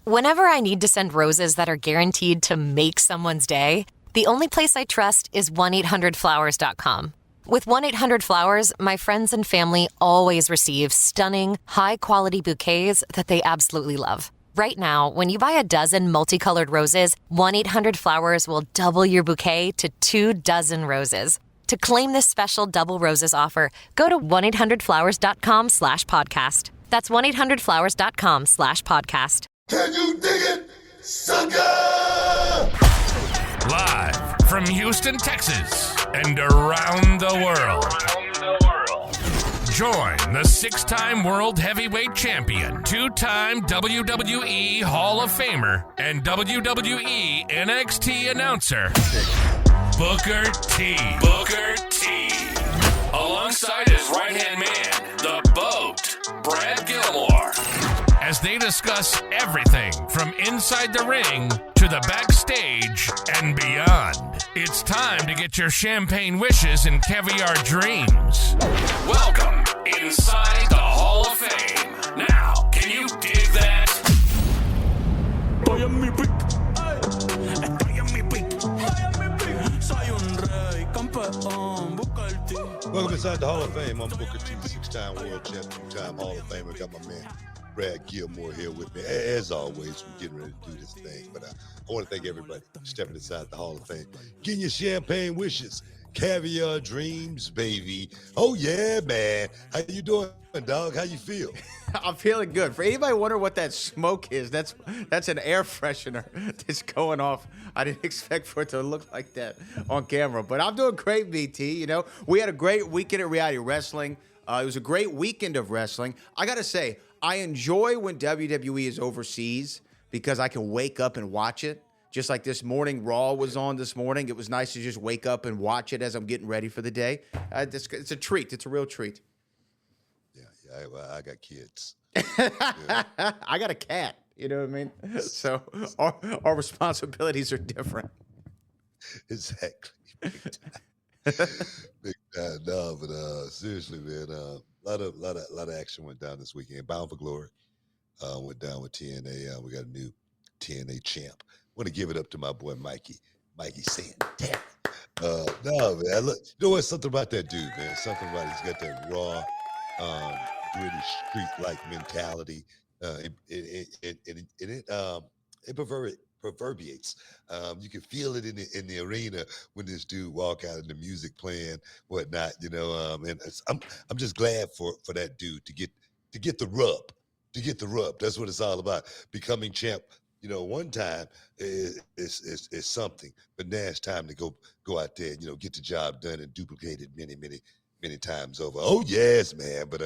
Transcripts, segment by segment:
Whenever I need to send roses that are guaranteed to make someone's day, the only place I trust is 1-800-Flowers.com. With 1-800-Flowers, my friends and family always receive stunning, high-quality bouquets that they absolutely love. Right now, when you buy a dozen multicolored roses, 1-800-Flowers will double your bouquet to 2 dozen roses. To claim this special double roses offer, go to 1-800-Flowers.com/podcast. That's 1-800-Flowers.com/podcast. Can you dig it, sucker? Live from Houston, Texas, and around the world. Join the 6-time World Heavyweight Champion, 2-time WWE Hall of Famer, and WWE NXT announcer, Booker T. Booker T. Alongside his right-hand man, the BOAT, Brad Gilmore, as they discuss everything from inside the ring to the backstage and beyond. It's time to get your champagne wishes and caviar dreams. Welcome inside the Hall of Fame. Now, can you dig that? Welcome inside the Hall of Fame. I'm Booker T, 6-time world champ, 2-time Hall of Famer. Got my man Brad Gilmore here with me. As always, we're getting ready to do this thing. But I want to thank everybody for stepping inside the Hall of Fame. Getting your champagne wishes, caviar dreams, baby. Oh, yeah, man. How you doing, dog? How you feel? I'm feeling good. For anybody wondering what that smoke is, that's an air freshener that's going off. I didn't expect for it to look like that on camera. But I'm doing great, BT. You know, we had a great weekend at Reality Wrestling. It was a great weekend of wrestling. I got to say, I enjoy when WWE is overseas because I can wake up and watch it. Just like this morning, Raw was on this morning. It was nice to just wake up and watch it as I'm getting ready for the day. It's a treat. It's a real treat. Yeah, I got kids. I got a cat. You know what I mean? So our responsibilities are different. Exactly. Big time. No, but seriously, man, a lot of action went down this weekend. Bound for Glory went down with TNA. We got a new TNA champ. Want to give it up to my boy Mikey Santana. No, man, look, you know what? Something about that dude, man. Something about he's got that raw, gritty, street-like mentality. It proverbiates. You can feel it in the arena when this dude walk out and the music playing, whatnot. You know, and I'm just glad for that dude to get the rub, That's what it's all about. Becoming champ. You know, one time is something, but now it's time to go out there and, get the job done and duplicate it many times over. Oh yes, man. But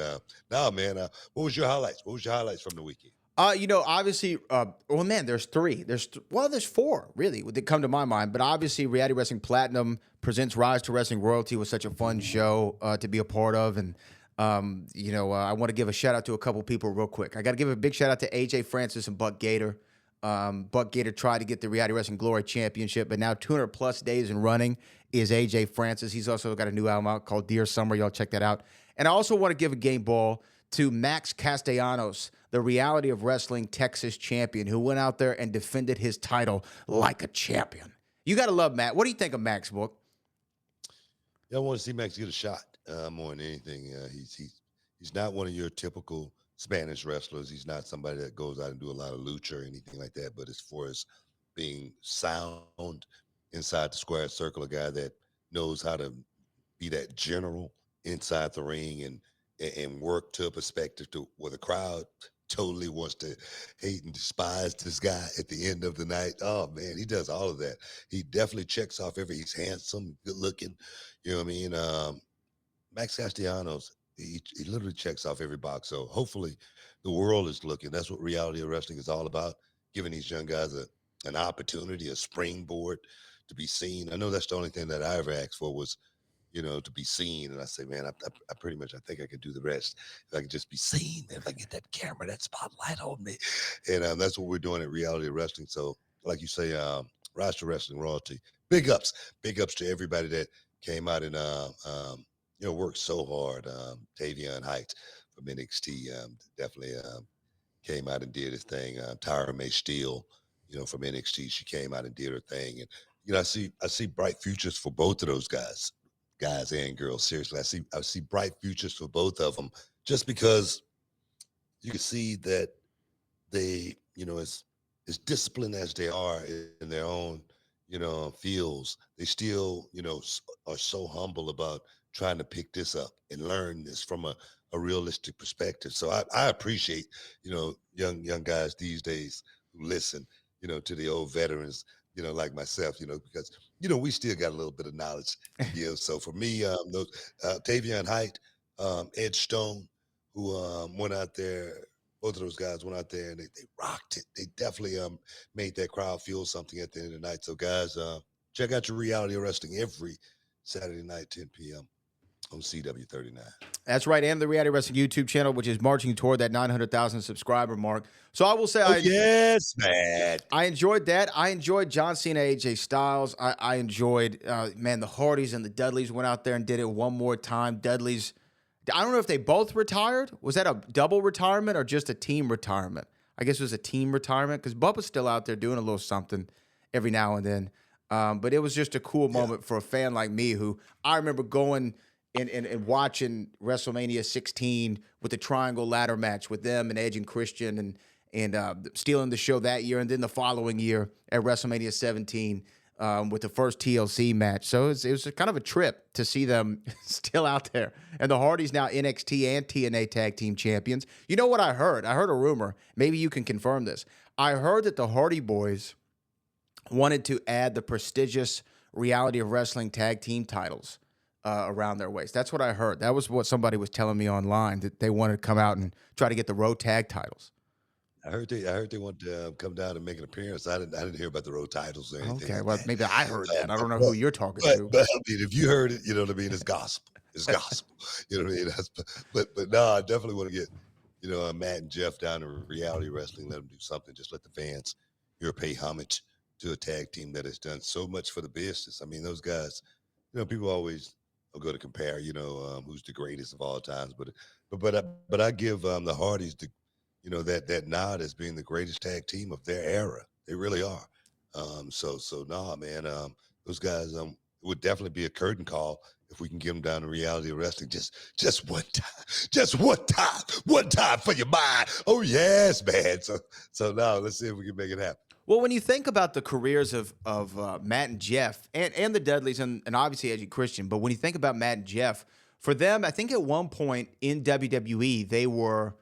now, man, what was your highlights? What was your highlights from the weekend? Obviously, there's 3. There's 4, really, that come to my mind. But obviously, Reality Wrestling Platinum presents Rise to Wrestling Royalty was such a fun show to be a part of. And, I want to give a shout out to a couple people real quick. I got to give a big shout out to AJ Francis and Buck Gator. Buck Gator tried to get the Reality Wrestling Glory Championship, but now 200 plus days in running is AJ Francis. He's also got a new album out called Dear Summer. Y'all check that out. And I also want to give a game ball to Max Castellanos, the Reality of Wrestling Texas champion, who went out there and defended his title like a champion. You got to love Matt. What do you think of Max, Book? Yeah, I want to see Max get a shot more than anything. He's not one of your typical Spanish wrestlers. He's not somebody that goes out and do a lot of lucha or anything like that. But as far as being sound inside the square circle, a guy that knows how to be that general inside the ring and work to a perspective to where the crowd totally wants to hate and despise this guy at the end of the night. Oh man, he does all of that. He definitely checks off he's handsome, good looking. You know what I mean? Max Castellanos, he literally checks off every box. So hopefully the world is looking. That's what Reality of Wrestling is all about, giving these young guys an opportunity, a springboard to be seen. I know that's the only thing that I ever asked for was, to be seen. And I say, man, I pretty much, I think I can do the rest. If I can just be seen, if I get that camera, that spotlight on me. And that's what we're doing at Reality of Wrestling. So like you say, Rise to Wrestling Royalty, big ups to everybody that came out and, worked so hard. Tavion Heights from NXT definitely came out and did his thing. Tyra May Steele, from NXT, she came out and did her thing. And I see bright futures for both of those guys and girls. Seriously, I see bright futures for both of them, just because you can see that they, as disciplined as they are in their own, fields, they still, are so humble about trying to pick this up and learn this from a realistic perspective. So I appreciate, young guys these days who listen, to the old veterans, like myself, because, we still got a little bit of knowledge to give. So for me, those Tavion Height, Ed Stone, who went out there, both of those guys went out there and they rocked it. They definitely made that crowd feel something at the end of the night. So guys, check out your Reality Wrestling every Saturday night, 10 p.m. on CW39. That's right, and the Reality Wrestling YouTube channel, which is marching toward that 900,000 subscriber mark. So I will say, yes, man. I enjoyed that. I enjoyed John Cena, AJ Styles. I enjoyed, the Hardys and the Dudleys went out there and did it one more time. Dudleys, I don't know if they both retired. Was that a double retirement or just a team retirement? I guess it was a team retirement because Bubba's still out there doing a little something every now and then. But it was just a cool moment for a fan like me who I remember going and watching WrestleMania 16 with the triangle ladder match with them and Edge and Christian and stealing the show that year, and then the following year at WrestleMania 17 with the first TLC match. So it was kind of a trip to see them still out there. And the Hardys now NXT and TNA tag team champions. You know what I heard? I heard a rumor. Maybe you can confirm this. I heard that the Hardy Boys wanted to add the prestigious Reality of Wrestling tag team titles around their waist. That's what I heard. That was what somebody was telling me online, that they wanted to come out and try to get the road tag titles. I heard they want to come down and make an appearance. I didn't hear about the road titles or anything. Okay, well, maybe I heard that. I don't know who you're talking to. But I mean, if you heard it, you know what I mean. It's gospel. It's gospel. You know what I mean. But no, I definitely want to get Matt and Jeff down to Reality Wrestling. Let them do something. Just let the fans pay homage to a tag team that has done so much for the business. I mean, those guys. People always go to compare. Who's the greatest of all times. But I give the Hardys that nod as being the greatest tag team of their era. They really are. So nah, man. Those guys would definitely be a curtain call if we can get them down to Reality of Wrestling just one time for your mind. Oh yes, man. So now let's see if we can make it happen. Well, when you think about the careers of Matt and Jeff and the Dudleys and obviously Edge and Christian, but when you think about Matt and Jeff, for them, I think at one point in WWE, they were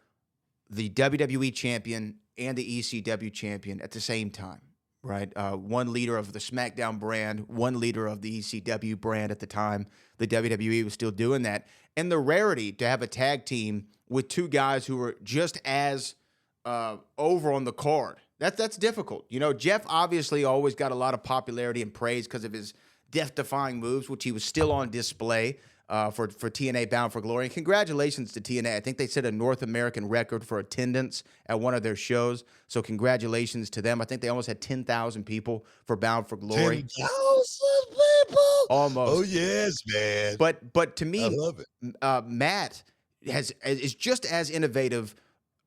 the WWE champion and the ECW champion at the same time, right? One leader of the SmackDown brand, one leader of the ECW brand at the time. The WWE was still doing that. And the rarity to have a tag team with two guys who were just as over on the card. That's difficult. Jeff obviously always got a lot of popularity and praise because of his death-defying moves, which he was still on display for TNA Bound for Glory. And congratulations to TNA. I think they set a North American record for attendance at one of their shows. So congratulations to them. I think they almost had 10,000 people for Bound for Glory. 10,000 people? Almost. Oh, yes, man. But to me, I love it. Matt is just as innovative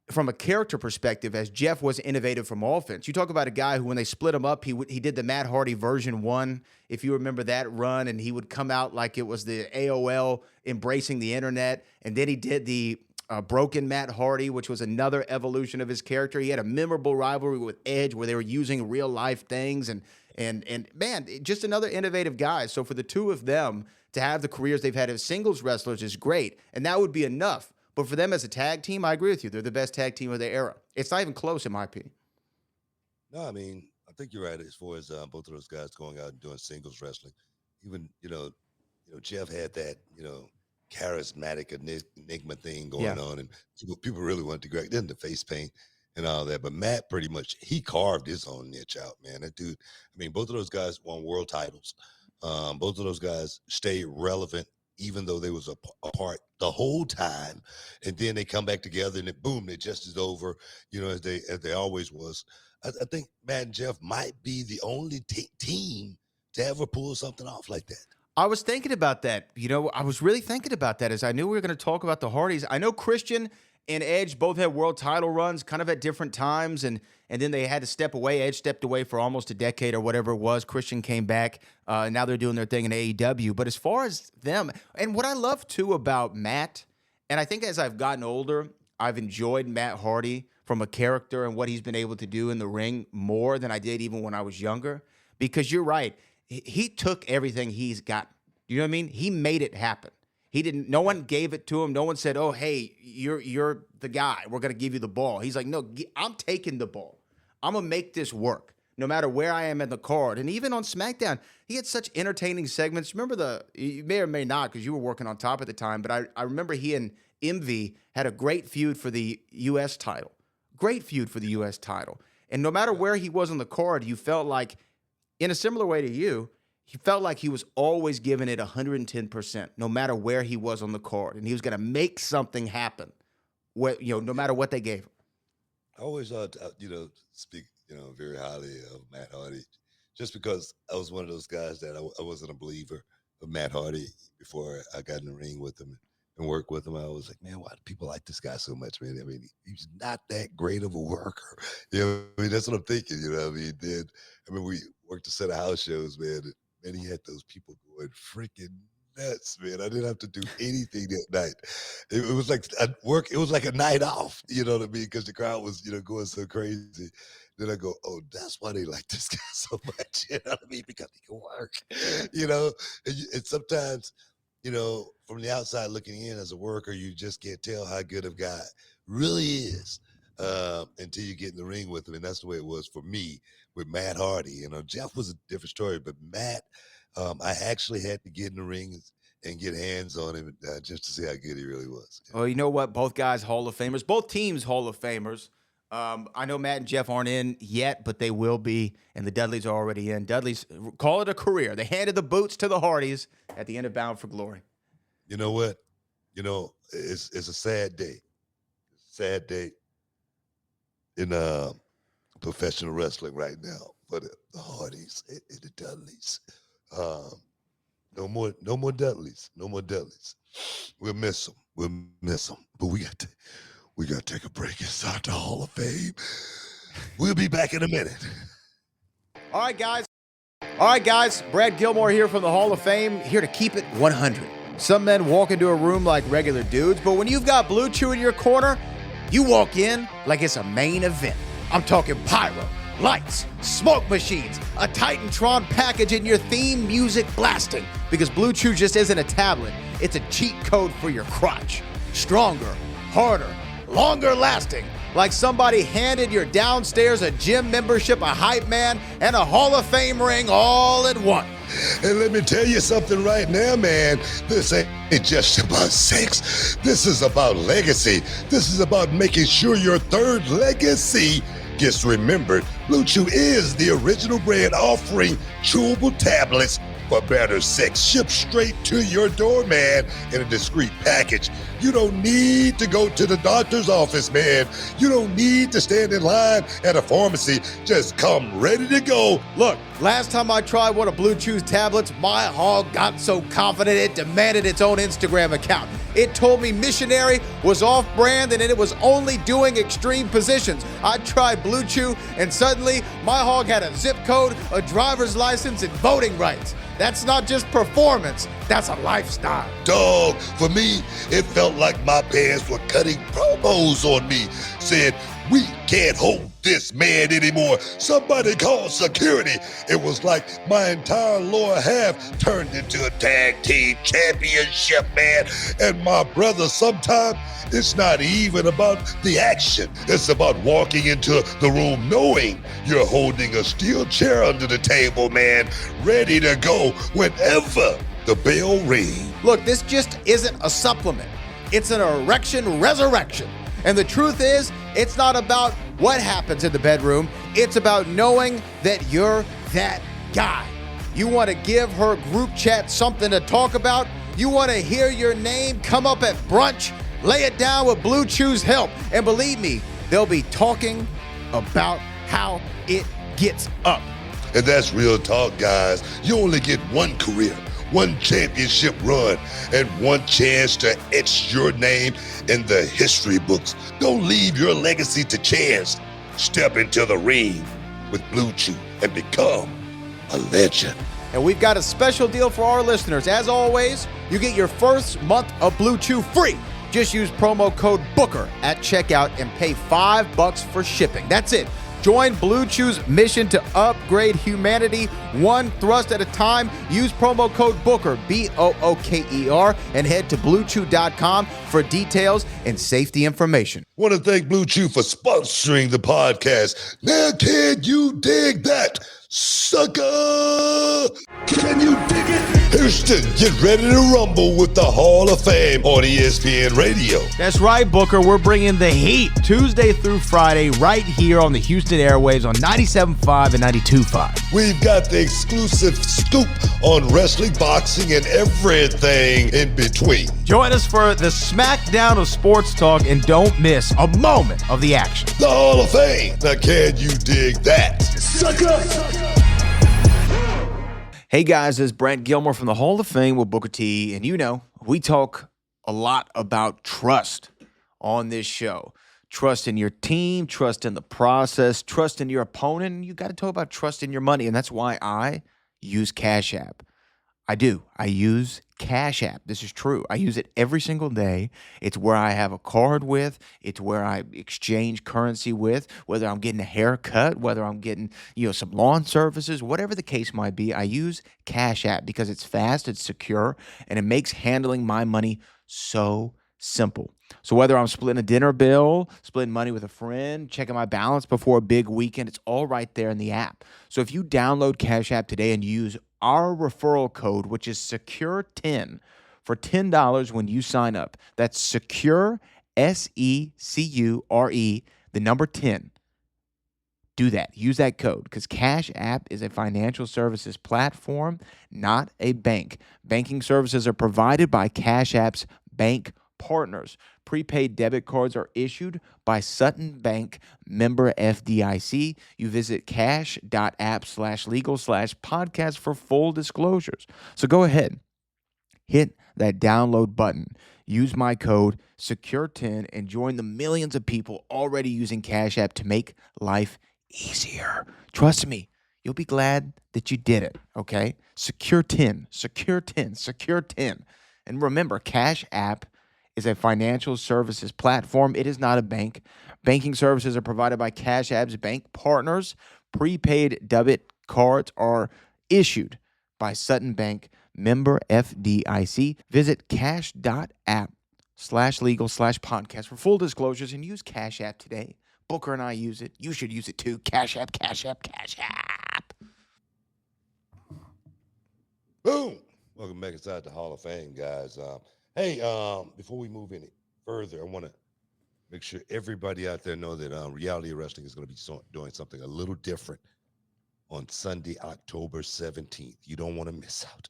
from a character perspective as Jeff was innovative from offense. You talk about a guy who, when they split him up, he did the Matt Hardy version 1, if you remember that run, and he would come out like it was the AOL embracing the internet, and then he did the broken Matt Hardy, which was another evolution of his character. He had a memorable rivalry with Edge where they were using real life things, and man, just another innovative guy. So for the two of them to have the careers they've had as singles wrestlers is great, and that would be enough. But for them as a tag team, I agree with you. They're the best tag team of their era. It's not even close, in my opinion. No, I mean, I think you're right as far as both of those guys going out and doing singles wrestling. Even, Jeff had that, charismatic enigma thing going on, and people really wanted to grab into face paint and all that. But Matt pretty much, he carved his own niche out, man. That dude, I mean, both of those guys won world titles. Both of those guys stayed relevant, even though they was apart the whole time, and then they come back together and boom, they just as over, as they always was. I think Matt and Jeff might be the only team to ever pull something off like that. I was thinking about that. I was really thinking about that as I knew we were going to talk about the Hardys. I know Christian and Edge both had world title runs kind of at different times, and then they had to step away. Edge stepped away for almost a decade or whatever it was. Christian came back. Now they're doing their thing in AEW. But as far as them, and what I love too about Matt, and I think as I've gotten older, I've enjoyed Matt Hardy from a character and what he's been able to do in the ring more than I did even when I was younger. Because you're right, he took everything he's got. You know what I mean? He made it happen. He didn't. No one gave it to him. No one said, "Oh, hey, you're the guy. We're gonna give you the ball." He's like, "No, I'm taking the ball. I'm gonna make this work, no matter where I am in the card." And even on SmackDown, he had such entertaining segments. Remember you may or may not because you were working on top at the time, but I remember he and Envy had a great feud for the U.S. title. Great feud for the U.S. title. And no matter where he was on the card, you felt like, in a similar way to you, he felt like he was always giving it 110%, no matter where he was on the card, and he was going to make something happen, no matter what they gave him. I always, speak, very highly of Matt Hardy, just because I was one of those guys that I wasn't a believer of Matt Hardy before I got in the ring with him and worked with him. I was like, man, why do people like this guy so much, man? I mean, he's not that great of a worker. That's what I'm thinking. Then, we worked a set of house shows, man. And he had those people going freaking nuts, man. I didn't have to do anything that night. It was like at work. It was like a night off, you know what I mean? Because the crowd was, going so crazy. Then I go, oh, that's why they like this guy so much. You know what I mean? Because he can work, And sometimes, from the outside looking in as a worker, you just can't tell how good a guy really is until you get in the ring with him. And that's the way it was for me with Matt Hardy. Jeff was a different story, but Matt, I actually had to get in the ring and get hands on him just to see how good he really was. Well, you know what? Both guys, Hall of Famers. Both teams, Hall of Famers. I know Matt and Jeff aren't in yet, but they will be, and the Dudleys are already in. Dudleys, call it a career. They handed the boots to the Hardys at the end of Bound for Glory. You know what? It's a sad day. Sad day in professional wrestling right now for the Hardys and the Dudleys. No more Dudleys. No more Dudleys. We'll miss them. But we got to take a break inside the Hall of Fame. We'll be back in a minute. All right, guys. Brad Gilmore here from the Hall of Fame, here to keep it 100. Some men walk into a room like regular dudes, but when you've got Blue Chew in your corner, you walk in like it's a main event. I'm talking pyro, lights, smoke machines, a Titantron package, and your theme music blasting. Because Blue Chew just isn't a tablet, it's a cheat code for your crotch. Stronger, harder, longer lasting. Like somebody handed your downstairs a gym membership, a hype man, and a Hall of Fame ring all in one. And let me tell you something right now, man. This ain't just about sex. This is about legacy. This is about making sure your third legacy gets remembered. Blue Chew is the original brand offering chewable tablets for better sex, shipped straight to your door, man, in a discreet package. You don't need to go to the doctor's office, man. You don't need to stand in line at a pharmacy. Just come ready to go. Look, last time I tried one of Blue Chew's tablets, my hog got so confident it demanded its own Instagram account. It told me missionary was off-brand and it was only doing extreme positions. I tried Blue Chew and suddenly my hog had a zip code, a driver's license, and voting rights. That's not just performance, that's a lifestyle. Dog, for me, it felt like my parents were cutting promos on me, said, we can't hold this man anymore. Somebody call security. It was like my entire lower half turned into a tag team championship, man. And my brother, sometimes it's not even about the action. It's about walking into the room knowing you're holding a steel chair under the table, man, ready to go whenever the bell rings. Look, this just isn't a supplement. It's an erection resurrection. And the truth is, it's not about what happens in the bedroom. It's about knowing that you're that guy. You want to give her group chat something to talk about? You want to hear your name come up at brunch? Lay it down with Blue Chew's help. And believe me, they'll be talking about how it gets up. And that's real talk, guys. You only get one career, one championship run, and one chance to etch your name in the history books. Don't leave your legacy to chance. Step into the ring with Blue Chew and become a legend. And we've got a special deal for our listeners. As always, you get your first month of Blue Chew free. Just use promo code BOOKER at checkout and pay $5 for shipping. That's it. Join Blue Chew's mission to upgrade humanity one thrust at a time. Use promo code BOOKER, BOOKER, and head to BlueChew.com for details and safety information. Want to thank Blue Chew for sponsoring the podcast. Now, can you dig that, sucker? Can you dig it? Houston, get ready to rumble with the Hall of Fame on ESPN Radio. That's right, Booker. We're bringing the heat Tuesday through Friday right here on the Houston airwaves on 97.5 and 92.5. We've got the exclusive scoop on wrestling, boxing, and everything in between. Join us for the smackdown of sports talk and don't miss a moment of the action. The Hall of Fame. Now, can you dig that, sucker? Hey guys, it's Brent Gilmore from the Hall of Fame with Booker T. And you know, we talk a lot about trust on this show. Trust in your team, trust in the process, trust in your opponent. And you got to talk about trust in your money. And that's why I use Cash App. I do. I use Cash App. This is true. I use it every single day. It's where I have a card with. It's where I exchange currency with, whether I'm getting a haircut, whether I'm getting, some lawn services, whatever the case might be. I use Cash App because it's fast, it's secure, and it makes handling my money so simple. So whether I'm splitting a dinner bill, splitting money with a friend, checking my balance before a big weekend, it's all right there in the app. So if you download Cash App today and use our referral code, which is SECURE10, for $10 when you sign up. That's SECURE, SECURE, the number 10. Do that. Use that code because Cash App is a financial services platform, not a bank. Banking services are provided by Cash App's bank partners. Prepaid debit cards are issued by Sutton Bank, member FDIC. You visit cash.app/legal/podcast for full disclosures. So go ahead, hit that download button. Use my code SECURE10 and join the millions of people already using Cash App to make life easier. Trust me, you'll be glad that you did it, okay? SECURE10, SECURE10, SECURE10. And remember, Cash App is a financial services platform. It is not a bank. Banking services are provided by Cash App's bank partners. Prepaid debit cards are issued by Sutton Bank, member FDIC. Visit cash.app/legal/podcast for full disclosures and use Cash App today. Booker and I use it. You should use it too. Cash App, Cash App, Cash App. Boom. Welcome back inside the Hall of Fame, guys. Hey, before we move any further, I want to make sure everybody out there know that Reality Wrestling is going to be doing something a little different on Sunday, October 17th. You don't want to miss out.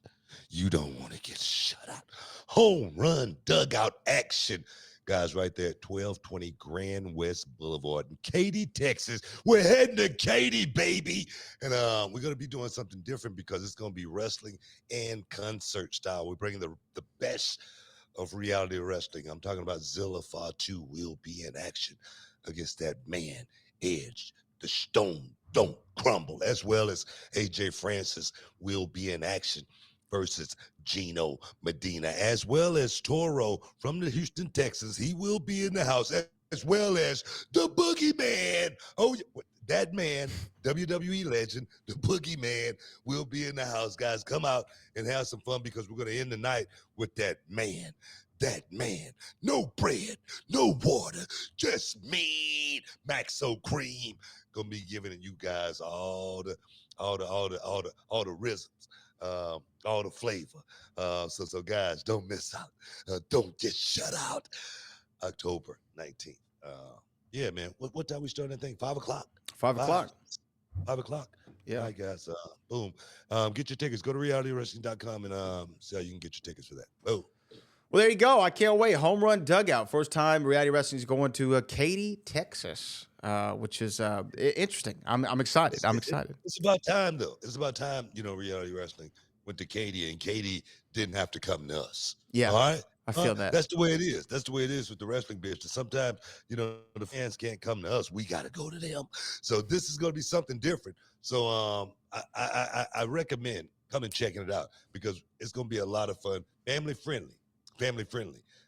You don't want to get shut out. Home run dugout action. Guys, right there at 1220 Grand West Boulevard in Katy, Texas. We're heading to Katy, baby. And we're going to be doing something different because it's going to be wrestling and concert style. We're bringing the best of Reality Wrestling. I'm talking about Zilla Fatu will be in action against that man, Edge. The stone don't crumble, as well as AJ Francis will be in action versus Gino Medina, as well as Toro from the Houston Texans. He will be in the house, as well as the Boogeyman. Oh, that man, WWE legend, the Boogeyman, will be in the house. Guys, come out and have some fun because we're going to end the night with that man. That man, no bread, no water, just meat, Maxo cream. Gonna be giving you guys all the rhythms, all the flavor. So guys, don't miss out. Don't get shut out. October 19th. Yeah, man. What time we starting that thing? 5 o'clock. 5 o'clock. 5 o'clock. Yeah. All right, guys. Boom. Get your tickets. Go to realitywrestling.com and see how you can get your tickets for that. Boom. Well, there you go. I can't wait. Home run dugout. First time Reality Wrestling is going to Katy, Texas, which is interesting. I'm excited. I'm excited. It's about time, though. It's about time, Reality Wrestling went to Katie, and Katie didn't have to come to us. Yeah, all right. I feel that. That's the way it is. That's the way it is with the wrestling business. Sometimes, the fans can't come to us. We got to go to them. So this is going to be something different. So I recommend coming checking it out because it's going to be a lot of fun, family friendly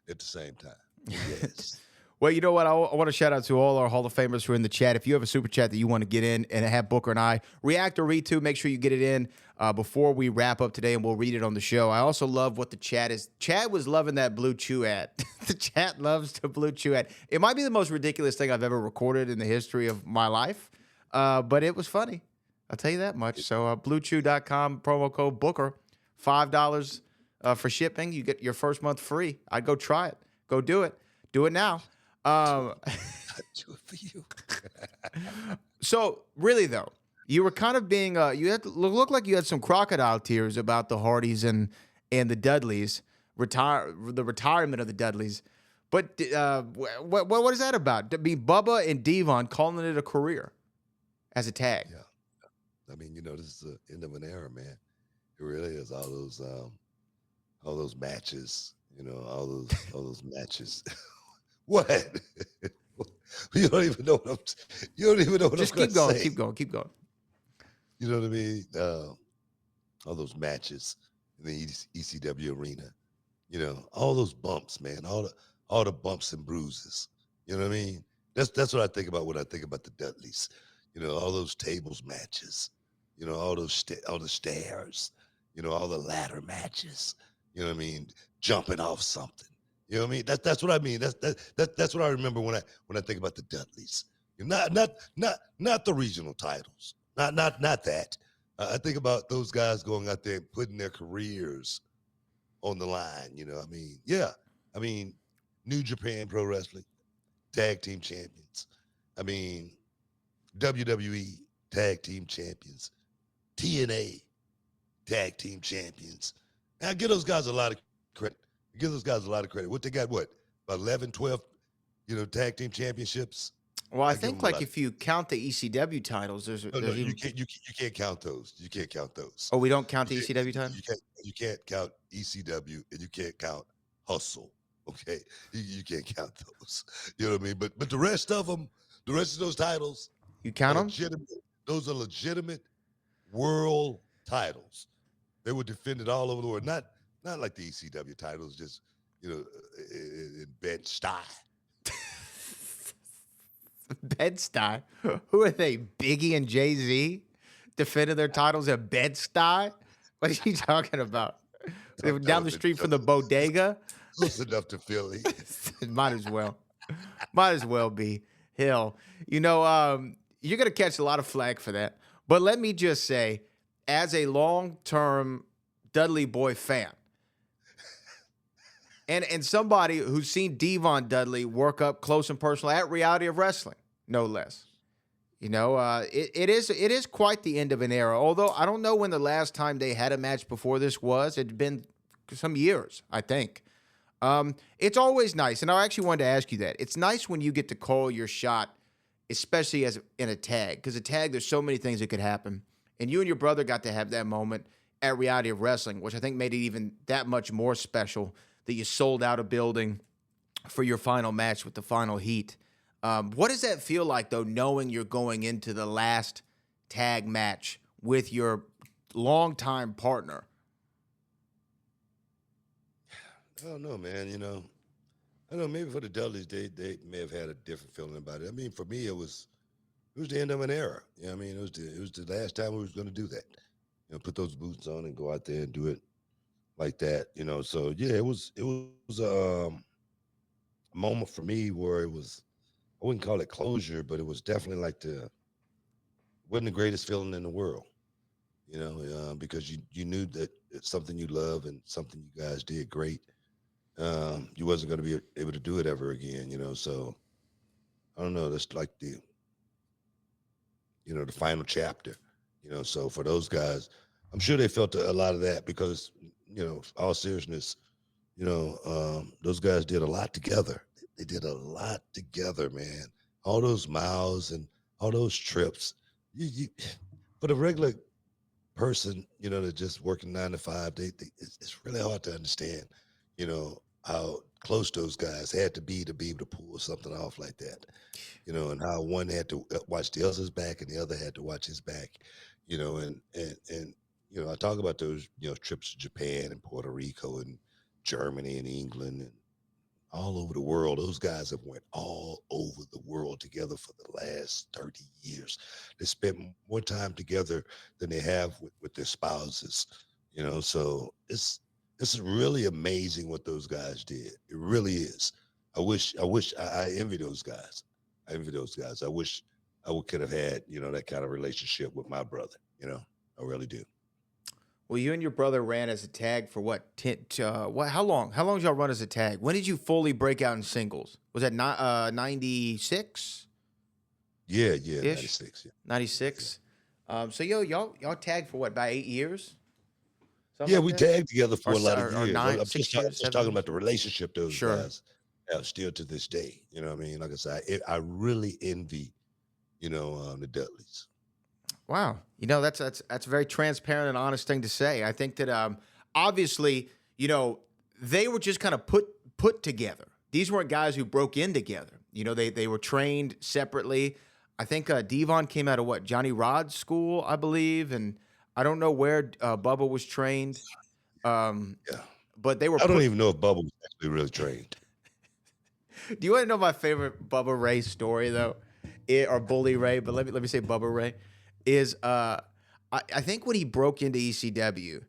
at the same time. Yes. Well, you know what? I want to shout out to all our Hall of Famers who are in the chat. If you have a super chat that you want to get in and have Booker and I react or read to, make sure you get it in before we wrap up today, and we'll read it on the show. I also love what the chat is. Chat was loving that Blue Chew ad. The chat loves the Blue Chew ad. It might be the most ridiculous thing I've ever recorded in the history of my life, but it was funny. I'll tell you that much. So BlueChew.com, promo code Booker, $5 for shipping. You get your first month free. I'd go try it. Go do it. Do it now. Do it for you. So really though, you were kind of being you had to look like you had some crocodile tears about the Hardys and the Dudleys the retirement of the Dudleys. But what is that about? To be Bubba and Devon calling it a career as a tag. Yeah. I mean, this is the end of an era, man. It really is. All those matches, all those matches. What? You don't even know what I'm. You don't even know what Just I'm keep going. say. Keep going. Keep going. You know what I mean? All those matches in the ECW arena. All those bumps, man. All the bumps and bruises. You know what I mean? That's what I think about when I think about the Dudleys. All those tables matches. All the stairs. All the ladder matches. You know what I mean? Jumping off something. You know what I mean? That's what I mean. That's what I remember when I think about the Dudleys. Not the regional titles. Not that. I think about those guys going out there and putting their careers on the line. I mean, yeah. I mean, New Japan Pro Wrestling, tag team champions. I mean, WWE tag team champions, TNA tag team champions. Now, give those guys a lot of credit. Give those guys a lot of credit. What they got, about 11, 12, tag team championships? Well, I think if you count the ECW titles, you can't count those. You can't count those. Oh, we don't count the ECW titles? You can't count ECW, and you can't count Hustle. Okay, you can't count those. You know what I mean? But the rest of them, the rest of those titles, you count them. Those are legitimate world titles. They were defended all over the world. Not like the ECW titles, just in Bed-Stuy. Bed-Stuy? Who are they? Biggie and Jay-Z defending their titles at Bed-Stuy? What are you talking about? They were down the street from the bodega. Close enough to Philly. Might as well. Might as well be. Hell, you're gonna catch a lot of flack for that. But let me just say, as a long-term Dudley Boy fan, and somebody who's seen Devon Dudley work up close and personal at Reality of Wrestling, no less. It is quite the end of an era. Although I don't know when the last time they had a match before this was. It'd been some years, I think. It's always nice, and I actually wanted to ask you that. It's nice when you get to call your shot, especially as in a tag, because a tag, there's so many things that could happen. And you and your brother got to have that moment at Reality of Wrestling, which I think made it even that much more special that you sold out a building for your final match with the final heat. What does that feel like, though, knowing you're going into the last tag match with your longtime partner? I don't know, man. I don't know. Maybe for the Dudleys, they may have had a different feeling about it. I mean, for me, it was the end of an era. I mean, it was the last time we was going to do that. Put those boots on and go out there and do it like that. So yeah, it was a moment for me where it was. I wouldn't call it closure, but it was definitely wasn't the greatest feeling in the world. Because you knew that it's something you love and something you guys did great. You wasn't going to be able to do it ever again. So I don't know. That's like the final chapter. So for those guys, I'm sure they felt a lot of that because, all seriousness, those guys did a lot together. They did a lot together, man. All those miles and all those trips. You for the regular person, that's just working 9 to 5, it's really hard to understand, how close those guys had to be able to pull something off like that, and how one had to watch the other's back and the other had to watch his back, and I talk about those, trips to Japan and Puerto Rico and Germany and England and all over the world. Those guys have went all over the world together for the last 30 years. They spent more time together than they have with their spouses, so it's really amazing what those guys did. It really is. I envy those guys. I wish could have had, that kind of relationship with my brother, I really do. Well, you and your brother ran as a tag for what? How long? How long did y'all run as a tag? When did you fully break out in singles? Was that 96? Yeah, 96. Yeah. 96. So y'all tagged for what? About 8 years? Yeah, we tagged together for a lot of or years. 9, I'm 6 just years, 7 talking years? about the relationship those Sure. guys have still to this day. You know what I mean? Like I said, I really envy, the Dudleys. Wow, that's a very transparent and honest thing to say. I think that obviously, they were just kind of put together. These weren't guys who broke in together. They were trained separately. I think Devon came out of what, Johnny Rod's school, I believe, and I don't know where Bubba was trained. Yeah, but they were. I don't even know if Bubba was actually really trained. Do you want to know my favorite Bubba Ray story though, or Bully Ray? But let me say Bubba Ray. Is I think when he broke into ECW,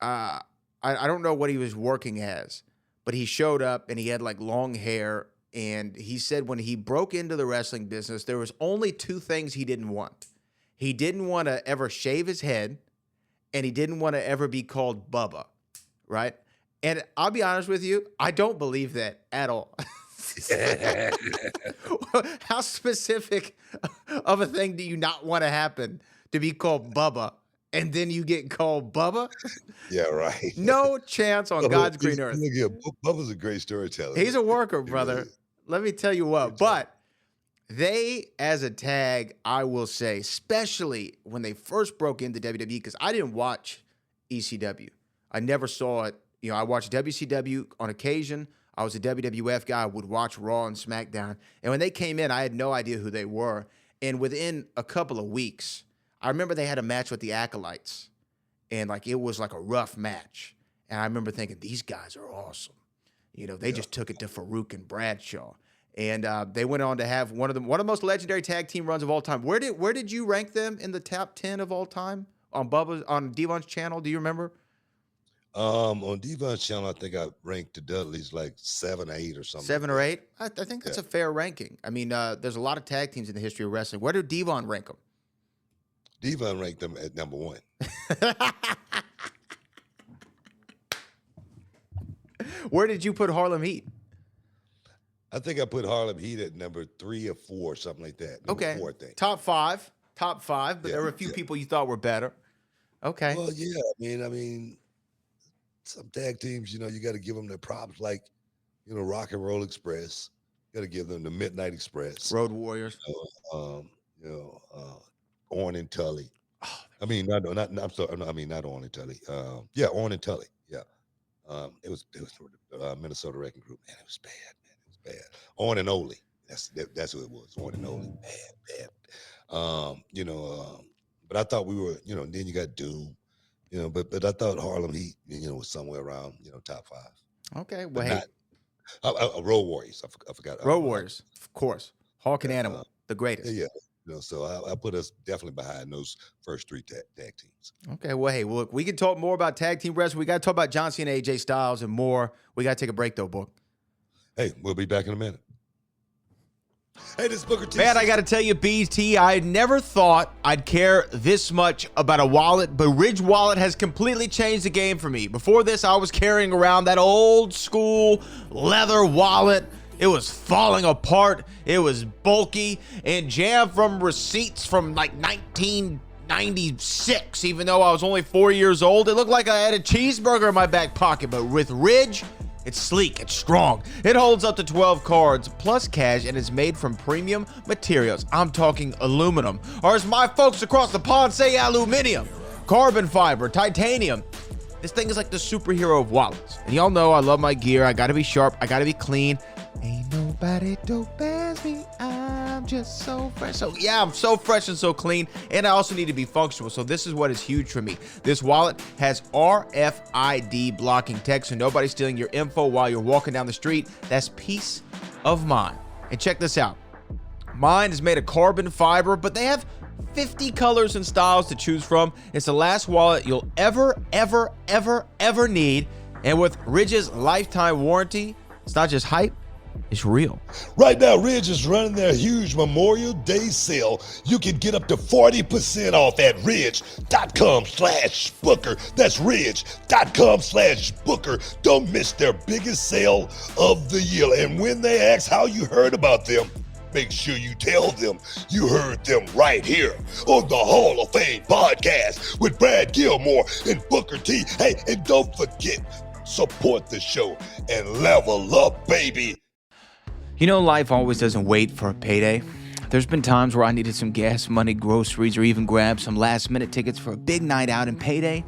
I don't know what he was working as, but he showed up and he had like long hair, and he said when he broke into the wrestling business, there was only 2 things he didn't want. He didn't want to ever shave his head, and he didn't want to ever be called Bubba, right? And I'll be honest with you, I don't believe that at all. How specific of a thing do you not want to happen to be called Bubba, and then you get called Bubba? Yeah, right. No chance on God's green earth. Yeah, Bubba's a great storyteller. He's a worker, He brother. really is. Let me tell you what. But they, as a tag, I will say, especially when they first broke into WWE, because I didn't watch ECW. I never saw it. I watched WCW on occasion. I was a WWF guy. I would watch Raw and SmackDown. And when they came in, I had no idea who they were. And within a couple of weeks, I remember they had a match with the Acolytes. And it was like a rough match. And I remember thinking, these guys are awesome. They just took it to Farouk and Bradshaw. And they went on to have one of the most legendary tag team runs of all time. Where did you rank them in the top 10 of all time on Devon's channel? Do you remember? On Devon's channel, I think I ranked the Dudleys like 7 or 8 or something. 7 or 8? I think that's a fair ranking. I mean, there's a lot of tag teams in the history of wrestling. Where did Devon rank them? Devon ranked them at number 1. Where did you put Harlem Heat? I think I put Harlem Heat at number 3 or 4, something like that. Number 4, I think. Top five, but there were a few people you thought were better. Okay. Well, yeah, I mean, some tag teams, you got to give them their props, like, Rock and Roll Express. You got to give them the Midnight Express. Road Warriors. Orn and Tully. I mean, not Orn and Tully. Yeah, Orn and Tully. Yeah. It was Minnesota Wrecking Group. Man, it was bad. Man, it was bad. Orn and Ole. That's who it was. Orn and Ole. Bad. But I thought we were, then you got Doom. But I thought Harlem Heat, was somewhere around, top 5. Okay. Well, hey. Road Warriors. I forgot. Road Warriors, of course. Hawk and Animal, the greatest. Yeah. So I put us definitely behind those first 3 tag teams. Okay. Well, hey, look, we can talk more about tag team wrestling. We got to talk about John Cena, AJ Styles, and more. We got to take a break, though, Book. Hey, we'll be back in a minute. Hey, this is Booker T. Man, I got to tell you, BT, I never thought I'd care this much about a wallet, but Ridge Wallet has completely changed the game for me. Before this, I was carrying around that old school leather wallet. It was falling apart. It was bulky and jammed from receipts from like 1996, even though I was only 4 years old. It looked like I had a cheeseburger in my back pocket, but with Ridge, it's sleek, it's strong. It holds up to 12 cards plus cash, and it's made from premium materials. I'm talking aluminum, or as my folks across the pond say, aluminium. carbon fiber, titanium. This thing is like the superhero of wallets. And y'all know I love my gear. I gotta be sharp. I gotta be clean. Ain't nobody dope as me. I'm just so fresh. So yeah, I'm so fresh and so clean. And I also need to be functional. So this is what is huge for me. This wallet has RFID blocking tech, so nobody's stealing your info while you're walking down the street. That's peace of mind. And check this out. Mine is made of carbon fiber, but they have 50 colors and styles to choose from. It's the last wallet you'll ever need. And with Ridge's lifetime warranty, it's not just hype, it's real. Right now, Ridge is running their huge Memorial Day sale. You can get up to 40% off at ridge.com/booker. That's ridge.com/booker. Don't miss their biggest sale of the year. And when they ask how you heard about them, make sure you tell them you heard them right here on the Hall of Fame podcast with Brad Gilmore and Booker T. Hey, and don't forget, support the show and level up, baby. You know, life always doesn't wait for a payday. There's been times where I needed some gas money, groceries, or even grab some last-minute tickets for a big night out, and payday,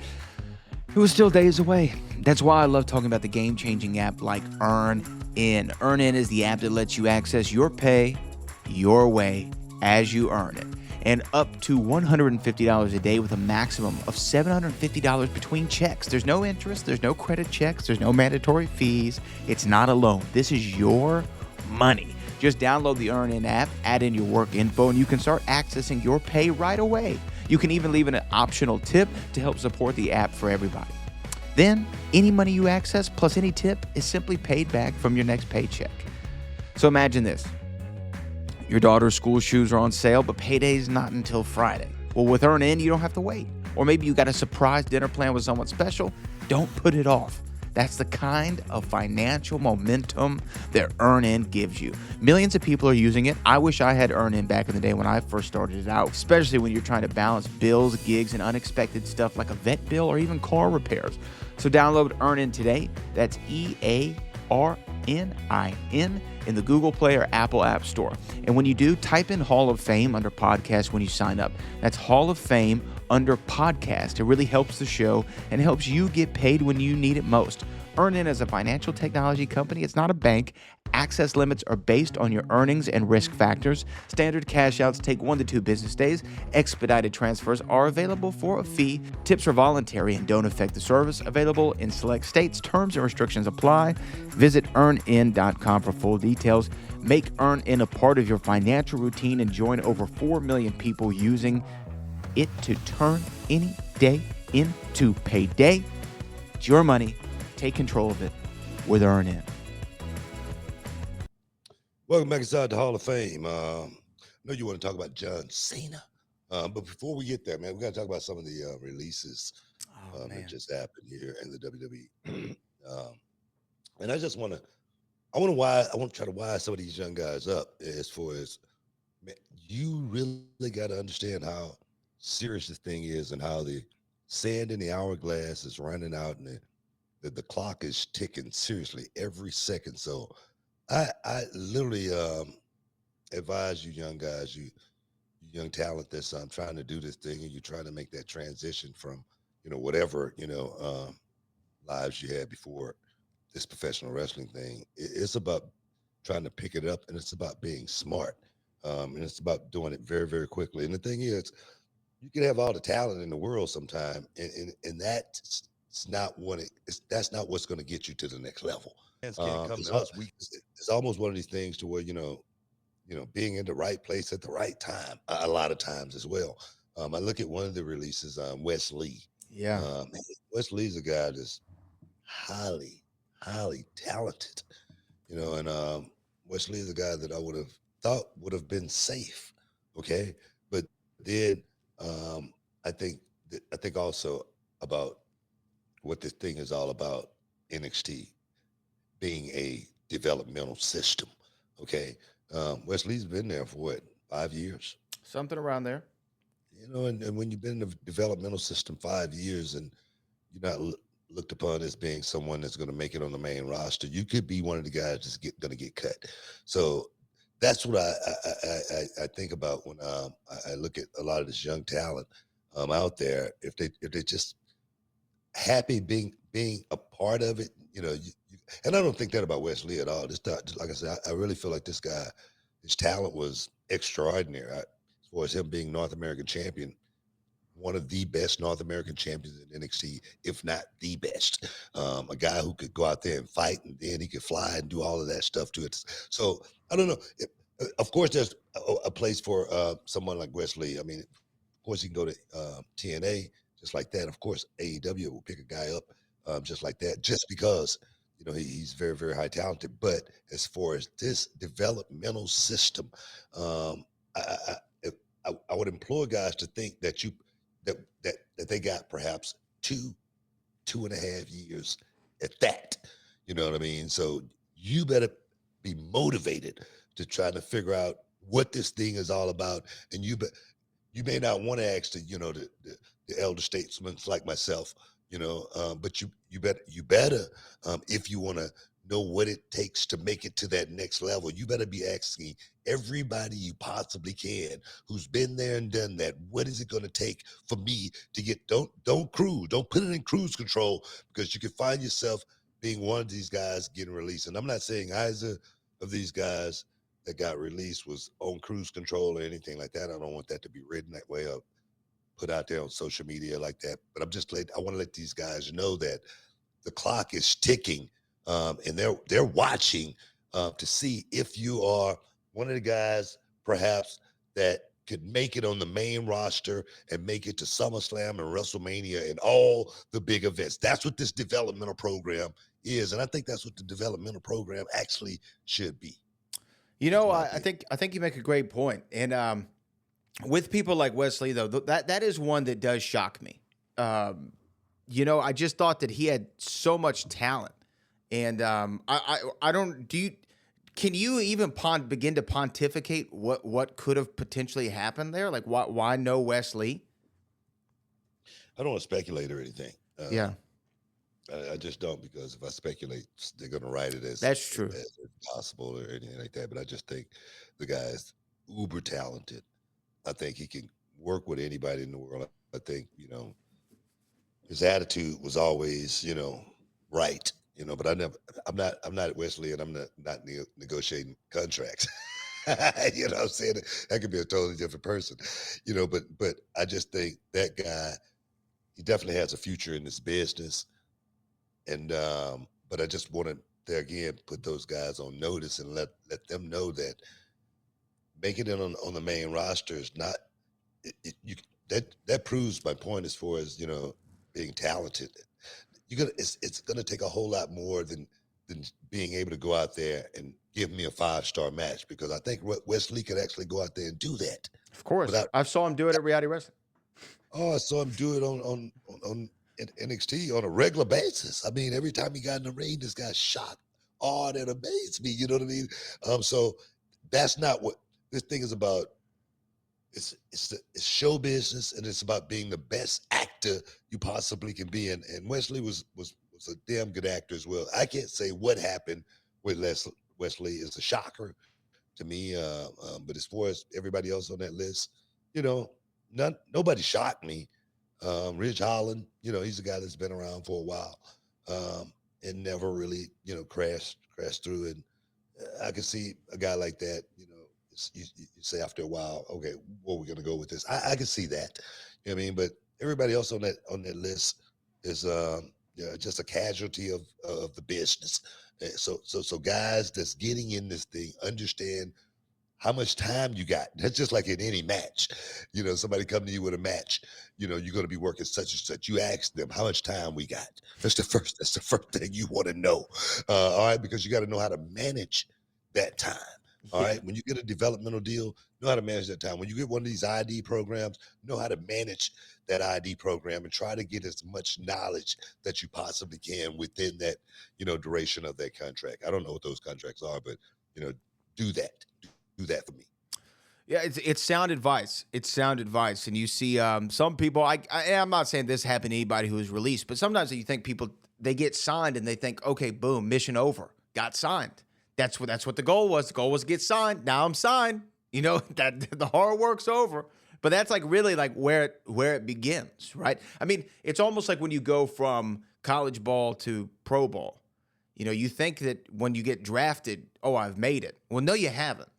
it was still days away. That's why I love talking about the game-changing app like EarnIn. EarnIn is the app that lets you access your pay your way as you earn it, and up to $150 a day with a maximum of $750 between checks. There's no interest, there's no credit checks, there's no mandatory fees. It's not a loan. This is your money. Just download the EarnIn app, add in your work info, and you can start accessing your pay right away. You can even leave an optional tip to help support the app for everybody. Then, any money you access plus any tip is simply paid back from your next paycheck. So imagine this. Your daughter's school shoes are on sale, but payday's not until Friday. Well, with EarnIn, you don't have to wait. Or maybe you got a surprise dinner plan with someone special. Don't put it off. That's the kind of financial momentum that EarnIn gives you. Millions of people are using it. I wish I had EarnIn back in the day when I first started it out, especially when you're trying to balance bills, gigs, and unexpected stuff like a vet bill or even car repairs. So download EarnIn today. That's EARNIN in the Google Play or Apple App Store. And when you do, type in Hall of Fame under podcast when you sign up. That's Hall of Fame under podcast. It really helps the show and helps you get paid when you need it most. EarnIn is a financial technology company. It's not a bank. Access limits are based on your earnings and risk factors. Standard cash outs take 1 to 2 business days. Expedited transfers are available for a fee. Tips are voluntary and don't affect the service. Available in select states. Terms and restrictions apply. Visit earnin.com for full details. Make EarnIn a part of your financial routine and join over 4 million people using it to turn any day into payday. It's your money. Take control of it with EarnIn. Welcome back inside the Hall of Fame. I know you want to talk about John Cena, but before we get there, man, we got to talk about some of the releases that just happened here in the WWE. And I want to try to wise some of these young guys up as far as, man, you really got to understand how serious this thing is and how the sand in the hourglass is running out and the clock is ticking seriously every second. So I literally advise you young guys, you young talent that's trying to do this thing and you're trying to make that transition from, whatever, lives you had before this professional wrestling thing. It's about trying to pick it up, and it's about being smart. And it's about doing it very, very quickly. And the thing is, you can have all the talent in the world sometime, and that's not that's not what's going to get you to the next level. It's almost one of these things to where being in the right place at the right time a lot of times as well. I look at one of the releases, Wes Lee. Yeah, Wes Lee's a guy that's highly, highly talented, and Wes Lee is a guy that I would have thought would have been safe, okay, but then. I think also about what this thing is all about, NXT being a developmental system. Okay. Wesley's been there for what, 5 years? something around there. And when you've been in the developmental system 5 years and you're not looked upon as being someone that's going to make it on the main roster, you could be one of the guys that's going to get cut. So that's what I think about when I look at a lot of this young talent. out there, if they just happy being a part of it, and I don't think that about Wesley at all. This not, like I said, I really feel like this guy, his talent was extraordinary. As far as him being North American champion, one of the best North American champions in NXT, if not the best. A guy who could go out there and fight, and then he could fly and do all of that stuff to it. So I don't know. Of course, there's a place for someone like Wesley. I mean, of course, he can go to TNA just like that. Of course, AEW will pick a guy up just like that, just because he's very, very high talented. But as far as this developmental system, I would implore guys to think that that they got perhaps 2.5 years at that. You know what I mean? So you better be motivated to try to figure out what this thing is all about. And you may not want to ask the elder statesmen like myself, but you better if you want to know what it takes to make it to that next level, you better be asking everybody you possibly can who's been there and done that. What is it going to take for me to get? Don't put it in cruise control, because you can find yourself being one of these guys getting released. And I'm not saying either of these guys that got released was on cruise control or anything like that. I don't want that to be written that way up, put out there on social media like that. But I want to let these guys know that the clock is ticking, and they're watching to see if you are one of the guys perhaps that could make it on the main roster and make it to SummerSlam and WrestleMania and all the big events. That's what this developmental program is, and I think that's what the developmental program actually should be. I think you make a great point. And with people like Wesley, though, that is one that does shock me. I just thought that he had so much talent, and I don't. Can you even begin to pontificate what could have potentially happened there? Like, why no Wesley? I don't want to speculate or anything. Yeah. I just don't, because if I speculate, they're going to write it as that's true, as possible or anything like that. But I just think the guy is uber talented. I think he can work with anybody in the world. I think his attitude was always right. But I'm not Wesley, and I'm not negotiating contracts. You know what I'm saying? That could be a totally different person. But I just think that guy, he definitely has a future in this business. And but I just want to again put those guys on notice and let them know that making it on the main roster is not that proves my point as far as being talented. It's gonna take a whole lot more than being able to go out there and give me a 5-star match, because I think Wesley could actually go out there and do that. Of course, I saw him do it at Reality Wrestling. Oh, I saw him do it on NXT on a regular basis. I mean, every time he got in the ring, this guy shot hard and amazed me. You know what I mean? So that's not what this thing is about. It's show business, and it's about being the best actor you possibly can be. And Wesley was a damn good actor as well. I can't say what happened with Wesley is a shocker to me. But as far as everybody else on that list, nobody shocked me. Ridge Holland, he's a guy that's been around for a while, and never really, crashed through. And I can see a guy like that, you say after a while, okay, where we're gonna go with this. I can see that, you know what I mean. But everybody else on that list is just a casualty of the business. So guys that's getting in this thing understand how much time you got. That's just like in any match. Somebody come to you with a match, you're going to be working such and such. You ask them how much time we got. That's the first thing you want to know. All right. Because you got to know how to manage that time. All right. When you get a developmental deal, know how to manage that time. When you get one of these ID programs, know how to manage that ID program and try to get as much knowledge that you possibly can within that, duration of that contract. I don't know what those contracts are, but, do that. Do that for me. Yeah, it's sound advice. It's sound advice. And you see some people, I'm not saying this happened to anybody who was released, but sometimes you think people, they get signed and they think, okay, boom, mission over, got signed. That's what the goal was. The goal was to get signed. Now I'm signed. That the hard work's over. But that's like really like where it begins, right? I mean, it's almost like when you go from college ball to pro ball. You know, you think that when you get drafted, oh, I've made it. Well, no, you haven't.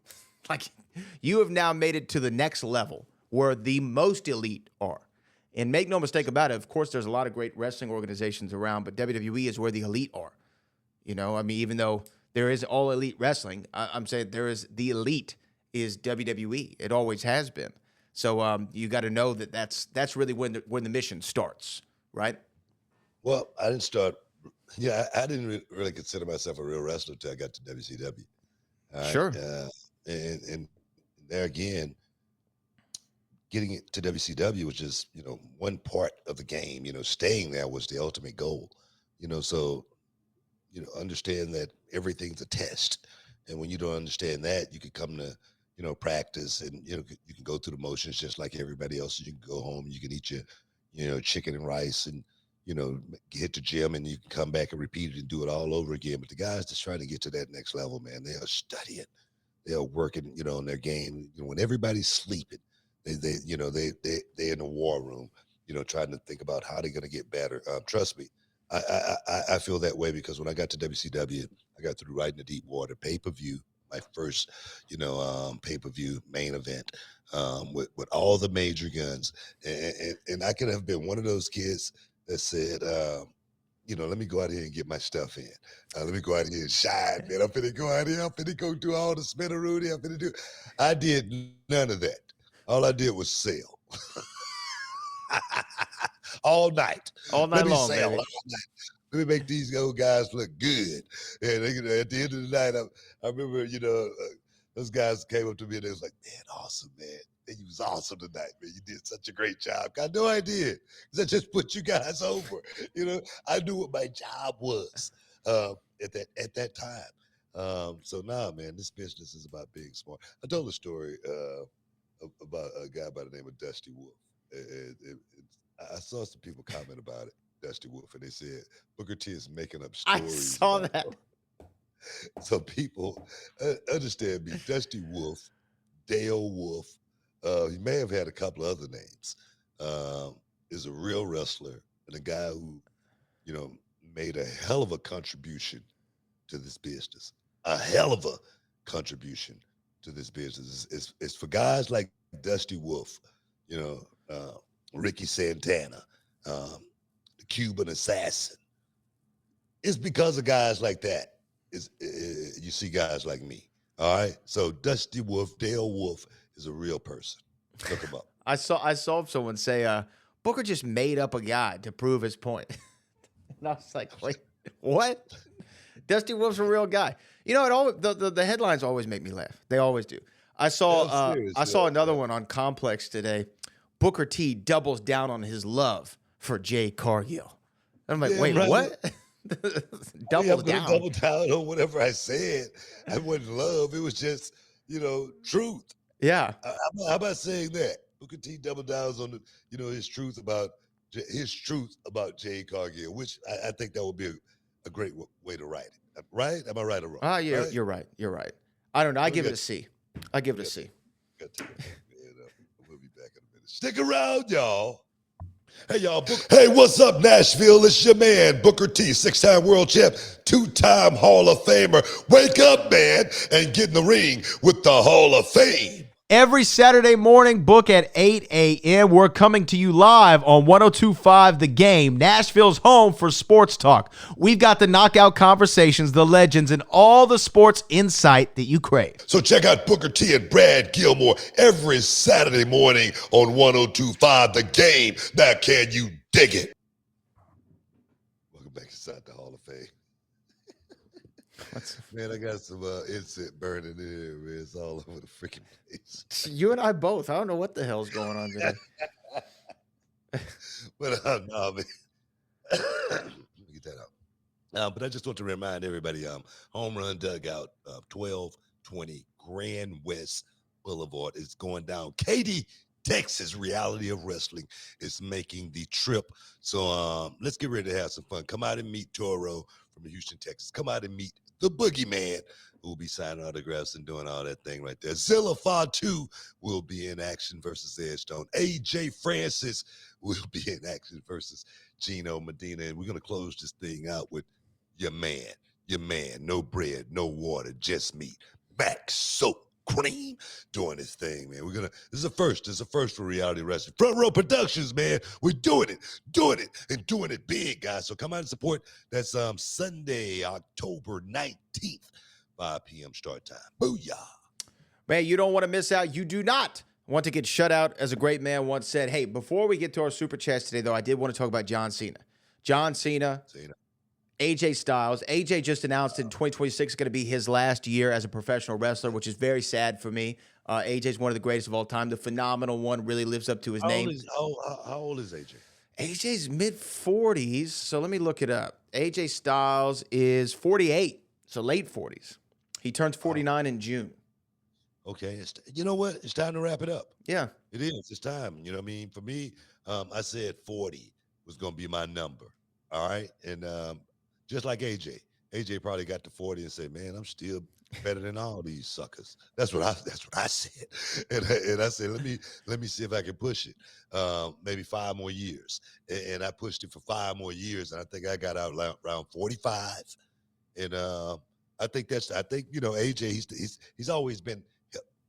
Like, you have now made it to the next level where the most elite are. And make no mistake about it, of course, there's a lot of great wrestling organizations around, but WWE is where the elite are. You know, I mean, even though there is all elite wrestling, I'm saying there is the elite is WWE. It always has been. So you got to know that that's really when the mission starts, right? Well, I didn't start. Yeah, I didn't really consider myself a real wrestler until I got to WCW. All right? Sure. And there again, getting it to WCW was just, one part of the game. Staying there was the ultimate goal. So, understand that everything's a test. And when you don't understand that, you could come to, practice and, you can go through the motions just like everybody else. You can go home, you can eat your, chicken and rice and, hit the gym and you can come back and repeat it and do it all over again. But the guys that's trying to get to that next level, man, they are studying, they are working, on their game. When everybody's sleeping, they in the war room, trying to think about how they're going to get better. Trust me, I feel that way because when I got to WCW, I got through Riding the Deep Water pay-per-view, my first, pay-per-view main event, with all the major guns. And I could have been one of those kids that said, let me go out here and get my stuff in. Let me go out here and shine, man. I'm finna go out here. I'm finna go do all the spinneroonie. I'm finna do. I did none of that. All I did was sell. All night. All night long, sell baby. all night. Let me make these old guys look good. And at the end of the night, I remember, those guys came up to me and they was like, man, awesome, man. And you was awesome tonight, man. You did such a great job. Got no idea. Because I just put you guys over. I knew what my job was at that time. So now, man, this business is about being smart. I told a story about a guy by the name of Dusty Wolf. I saw some people comment about it, Dusty Wolf, and they said Booker T is making up stories. I saw that. So people understand me. Dusty Wolf, Dale Wolf, he may have had a couple other names, is a real wrestler and a guy who, made a hell of a contribution to this business. A hell of a contribution to this business. It's for guys like Dusty Wolf, Ricky Santana, the Cuban Assassin. It's because of guys like that. You see guys like me. All right. So Dusty Wolf, Dale Wolf is a real person. Look him up. I saw someone say, Booker just made up a guy to prove his point. And I was like, wait, what? Dusty Wolf's a real guy. The headlines always make me laugh. They always do. I saw another one on Complex today. Booker T doubles down on his love for Jay Cargill. I'm like, wait, right. What? Double down on whatever I said. I wasn't love. It was just, truth. Yeah. How about saying that? Booker T double downs on his truth about Jay Cargill, which I think that would be a great way to write it. Right? Am I right or wrong? Yeah, right? You're right. You're right. I don't know. I give it a C. I give it a C. We'll be back in a minute. Stick around, y'all. Hey, y'all. Hey, what's up, Nashville? It's your man, Booker T, 6-time world champ, 2-time Hall of Famer. Wake up, man, and get in the ring with the Hall of Fame. Every Saturday morning, book at 8 a.m. We're coming to you live on 102.5 The Game, Nashville's home for sports talk. We've got the knockout conversations, the legends, and all the sports insight that you crave. So check out Booker T and Brad Gilmore every Saturday morning on 102.5 The Game. Now, can you dig it? Welcome back inside the Hall of Fame. Man, I got some incense burning in here, man. It's all over the freaking place. You and I both. I don't know what the hell's going on today. But no, man. Let me get that out. But I just want to remind everybody, Home Run Dugout, 1220 Grand West Boulevard is going down. Katy, Texas, Reality of Wrestling is making the trip. So let's get ready to have some fun. Come out and meet Toro from Houston, Texas. Come out and meet the Boogeyman, who will be signing autographs and doing all that thing right there. Zilla Fatu will be in action versus Edgestone. AJ Francis will be in action versus Gino Medina. And we're going to close this thing out with your man, no bread, no water, just meat. Back soap cream doing this thing, man. This is a first. This is a first for reality wrestling. Front Row Productions, man. We're doing it, and doing it big, guys. So come out and support. That's Sunday, October 19th, 5 p.m. start time. Booyah. Man, you don't want to miss out. You do not want to get shut out, as a great man once said. Hey, before we get to our super chats today, though, I did want to talk about John Cena. John Cena. AJ Styles. AJ just announced in 2026 is going to be his last year as a professional wrestler, which is very sad for me. AJ is one of the greatest of all time. The phenomenal one really lives up to his name. How old is AJ? AJ's mid-40s, so let me look it up. AJ Styles is 48, so late 40s. He turns 49 in June. Okay, you know what? It's time to wrap it up. Yeah. It is. It's time. You know what I mean? For me, I said 40 was going to be my number. All right? And just like AJ probably got to 40 and said, "Man, I'm still better than all these suckers." That's what I said. And I said, let me see if I can push it. Maybe 5 more years. And I pushed it for 5 more years, and I think I got out around 45. And I think AJ, he's always been,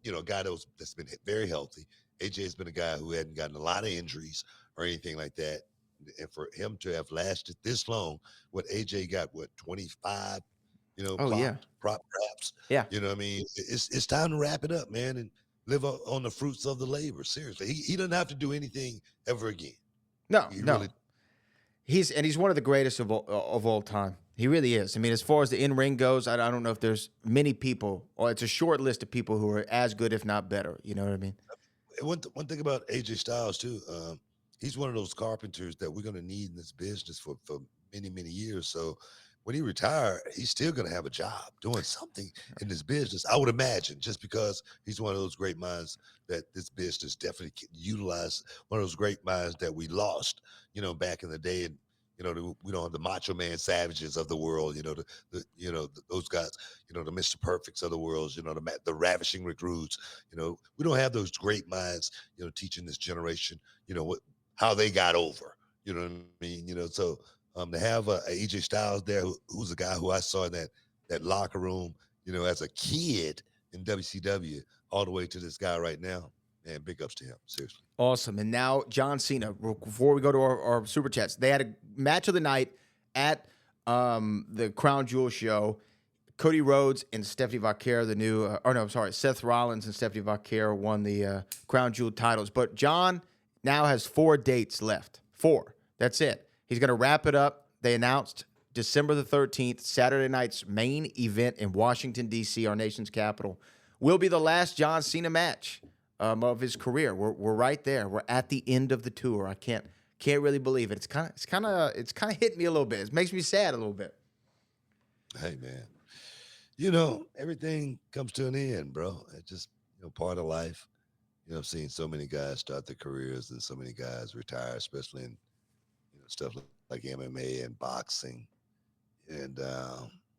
a guy that's been very healthy. AJ has been a guy who hadn't gotten a lot of injuries or anything like that. And for him to have lasted this long, what AJ got, 25, perhaps. Yeah. You know what I mean? It's time to wrap it up, man, and live on the fruits of the labor. Seriously. He doesn't have to do anything ever again. No. Really, He's one of the greatest of all time. He really is. I mean, as far as the in-ring goes, I don't know if there's many people, or it's a short list of people who are as good, if not better. You know what I mean? One thing about AJ Styles, too, he's one of those carpenters that we're going to need in this business for many, many years. So when he retired, he's still going to have a job doing something in this business, I would imagine, just because he's one of those great minds that this business definitely can utilize, one of those great minds that we lost, back in the day. And, we don't have the Macho Man Savages of the world, those guys, the Mr. Perfects of the world, the Ravishing Recruits, we don't have those great minds, teaching this generation, how they got over, you know what I mean? So to have a AJ Styles there, who's a guy who I saw in that locker room, as a kid in WCW, all the way to this guy right now, man, big ups to him, seriously. Awesome. And now John Cena, before we go to our super chats, they had a match of the night at the Crown Jewel show. Cody Rhodes and Stephanie Vaquer, Seth Rollins and Stephanie Vaquer won the Crown Jewel titles. But John now has 4 dates left. 4. That's it. He's going to wrap it up. They announced December the 13th, Saturday night's main event in Washington, D.C., our nation's capital, will be the last John Cena match of his career. We're right there. We're at the end of the tour. I can't really believe it. It's kind of hitting me a little bit. It makes me sad a little bit. Hey, man. Everything comes to an end, bro. It's just part of life. I've seen so many guys start their careers and so many guys retire, especially in stuff like MMA and boxing and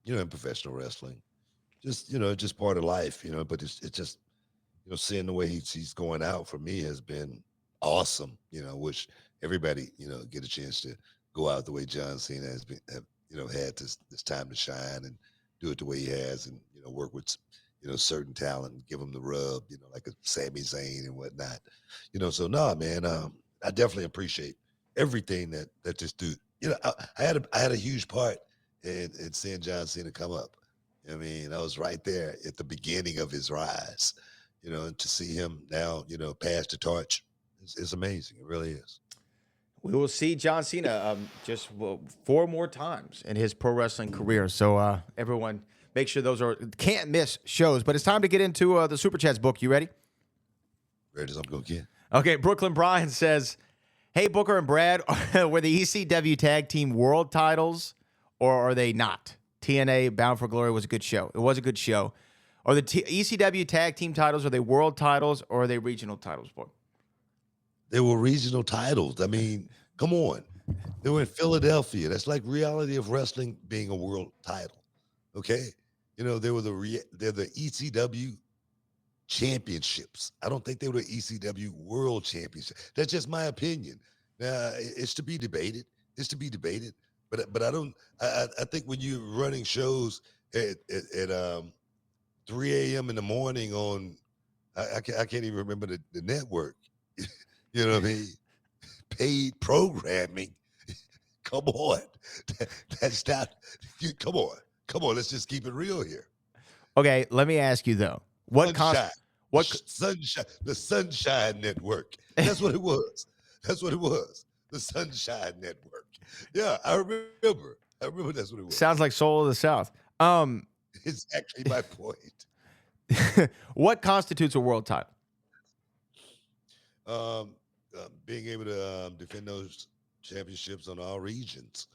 in professional wrestling. Just part of life, but it's just seeing the way he's going out for me has been awesome. Wish everybody, get a chance to go out the way John Cena has been, had this time to shine and do it the way he has, and work with certain talent and give them the rub, like a Sami Zayn and whatnot. So no, man, I definitely appreciate everything that this dude. I had a huge part in seeing John Cena come up. I mean, I was right there at the beginning of his rise. And to see him now, pass the torch is amazing. It really is. We will see John Cena just 4 more times in his pro wrestling career. So everyone, make sure those are can't miss shows. But it's time to get into the Super Chats book. You ready? Ready as I'm going to get. Okay, Brooklyn Brian says, "Hey, Booker and Brad, were the ECW Tag Team World Titles or are they not? TNA Bound for Glory was a good show. It was a good show. Are the ECW Tag Team titles, are they world titles or are they regional titles, boy?" They were regional titles. I mean, come on. They were in Philadelphia. That's like Reality of Wrestling being a world title. Okay? they're the ECW championships. I don't think they were the ECW World Championship. That's just my opinion. Now it's to be debated. It's to be debated. But I don't. I think when you're running shows at 3 a.m. in the morning on, I can't even remember the network. You know what I mean? Paid programming. Come on, that's not. Come on. Let's just keep it real here. Okay, let me ask you though. Sunshine. The Sunshine Network. That's what it was. That's what it was. The Sunshine Network. Yeah, I remember. That's what it was. Sounds like Soul of the South. It's actually my point. What constitutes a world title? Being able to defend those championships on all regions.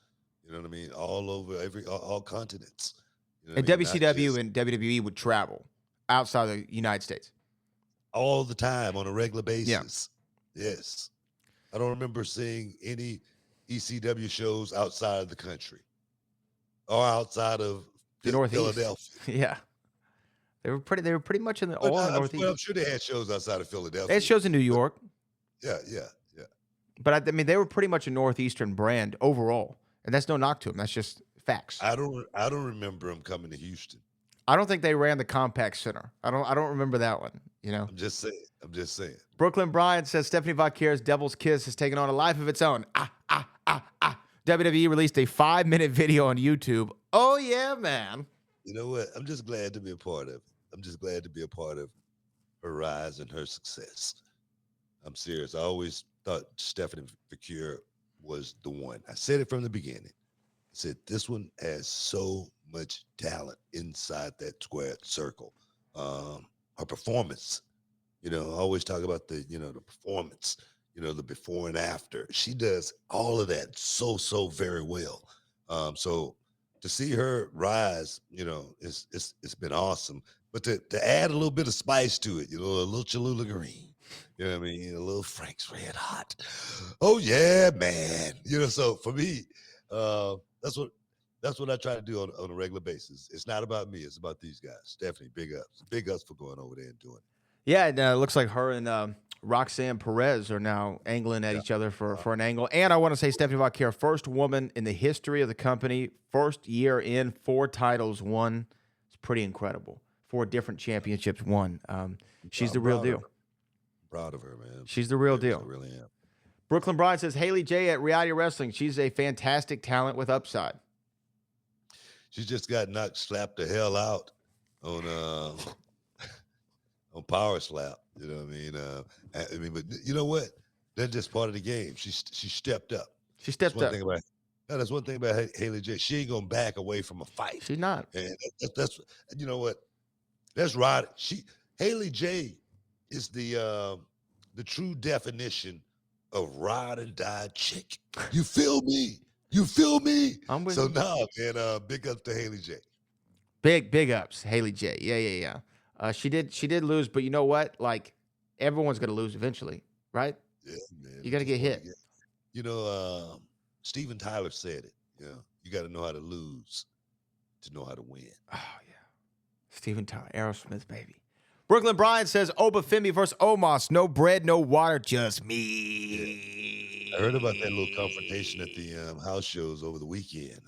You know what I mean? All over all continents. You know And what I mean? WCW and WWE would travel outside the United States all the time on a regular basis. Yeah. Yes. I don't remember seeing any ECW shows outside of the country or outside of the Northeast. Philadelphia. Yeah. They were pretty much in the all in the Northeast. I'm sure they had shows outside of Philadelphia. They had shows in New York. Yeah. But I mean, they were pretty much a Northeastern brand overall, and that's no knock to them. That's just facts. I don't remember them coming to Houston. I don't think they ran the Compact Center. I don't remember that one. You know. I'm just saying. Brooklyn Bryant says Stephanie Vaquer's Devil's Kiss has taken on a life of its own. WWE released a 5-minute video on YouTube. Oh yeah, man. You know what? I'm just glad to be a part of it. I'm just glad to be a part of her rise and her success. I'm serious. I always thought Stephanie Vaquer was the one. I said it from the beginning. I said, this one has so much talent inside that squared circle. Her performance, I always talk about the performance, the before and after. She does all of that so very well. So to see her rise, it's been awesome. But to add a little bit of spice to it, a little Cholula Green. You know what I mean? A little Frank's Red Hot. Oh yeah, man. So for me, that's what I try to do on a regular basis. It's not about me. It's about these guys. Stephanie, big ups. Big ups for going over there and doing it. Yeah, it looks like her and Roxanne Perez are now angling at each other for an angle. And I want to say Stephanie Vaquer, first woman in the history of the company, first year in, 4 titles won. It's pretty incredible. 4 different championships won. She's the real deal. Proud of her, man. She's the real deal. I really am. Brooklyn Bryant says Haley J at Reality Wrestling. She's a fantastic talent with upside. She just got slapped the hell out on on Power Slap. You know what I mean? But you know what? That's just part of the game. She stepped up. She stepped up. That's one thing about Haley J. She ain't gonna back away from a fight. She's not. And that's you know what? That's right. Haley J. is the true definition of ride and die chick. You feel me? I'm with you. you. Now, man, big ups to Haley J. Big ups, Haley J. Yeah. She did lose, but you know what? Like, everyone's gonna lose eventually, right? Yeah, man. You got to get hit. Steven Tyler said it. You got to know how to lose to know how to win. Oh yeah, Steven Tyler, Aerosmith, baby. Brooklyn Bryant says Obafemi versus Omos. No bread, no water, just me. Yeah. I heard about that little confrontation at the house shows over the weekend.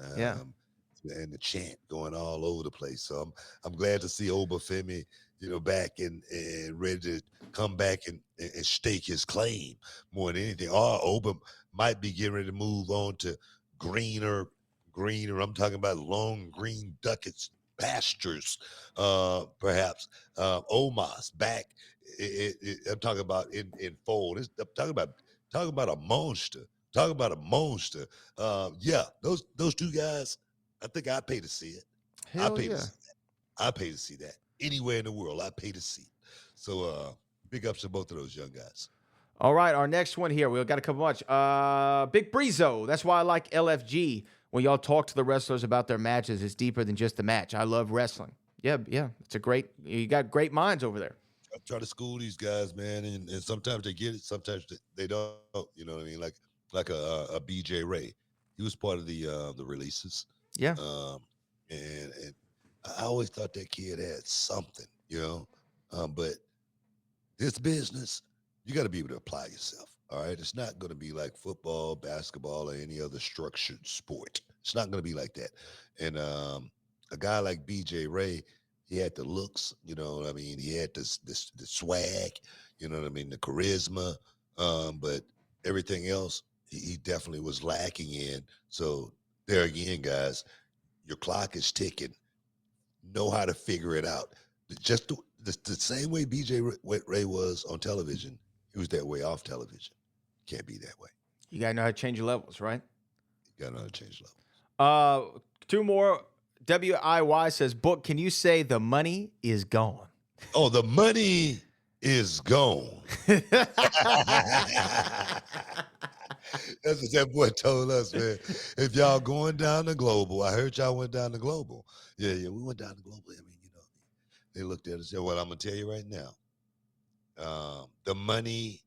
And the chant going all over the place. So I'm glad to see Obafemi, back and ready to come back and stake his claim more than anything. Or Oba might be getting ready to move on to greener. I'm talking about long green ducats. Pastures, perhaps. Omos back. I'm talking about in fold. I'm talking about a monster. Yeah, those 2 guys. I think I pay to see it. I pay to see that anywhere in the world. I pay to see it. So big ups to both of those young guys. All right, our next one here. We've got a couple much. Big Breezo. That's why I like LFG. When y'all talk to the wrestlers about their matches, it's deeper than just the match. I love wrestling. Yeah. It's you got great minds over there. I try to school these guys, man, and sometimes they get it, sometimes they don't. You know what I mean? Like a BJ Ray. He was part of the releases. Yeah. And I always thought that kid had something, but this business, you got to be able to apply yourself. All right. It's not going to be like football, basketball, or any other structured sport. It's not going to be like that. And a guy like BJ Ray, he had the looks, you know what I mean? He had this the swag, you know what I mean? The charisma. But everything else, he definitely was lacking in. So there again, guys, your clock is ticking. Know how to figure it out. Just the same way BJ Ray was on television, he was that way off television. Can't be that way. You got to know how to change your levels, right? You got to know how to change levels. Two more. WIY says, Book, can you say the money is gone? Oh, the money is gone. That's what that boy told us, man. If y'all going down to Global, I heard y'all went down to Global. Yeah, we went down to Global. I mean, they looked at us and said, well, I'm going to tell you right now, the money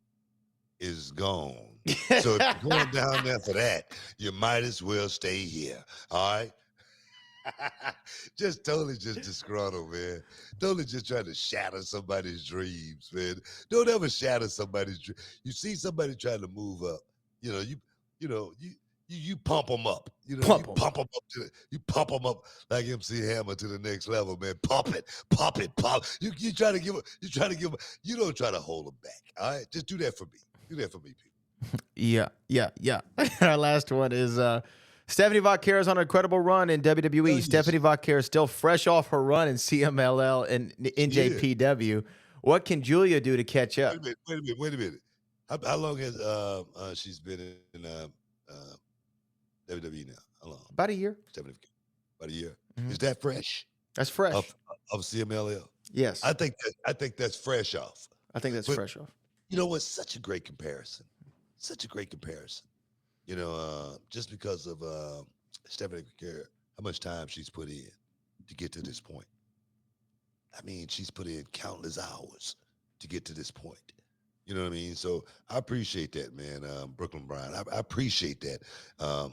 is gone. So if you're going down there for that, you might as well stay here. All right? Just totally just disgruntled, man. Totally just trying to shatter somebody's dreams, man. Don't ever shatter somebody's dream. You see somebody trying to move up, you pump them up. You pump them up you pump them up like MC Hammer to the next level, man. Pump it. You try to give them. You don't try to hold them back. All right, just do that for me. Do that for me, people. Yeah. Our last one is Stephanie Vaquera's on an incredible run in WWE. Oh, yes. Stephanie Vaquera is still fresh off her run in CMLL and NJPW. Yeah. What can Julia do to catch up? Wait a minute. How long has she's been in WWE now? How long? About a year. Stephanie, about a year. Mm-hmm. Is that fresh? That's fresh. Of CMLL? Yes. I think that's fresh off. I think that's fresh off. You know what's such a great comparison? Such a great comparison. Just because of Stephanie Vaquera, how much time she's put in to get to this point. I mean, she's put in countless hours to get to this point. You know what I mean? So I appreciate that, man, Brooklyn Bryan. I appreciate that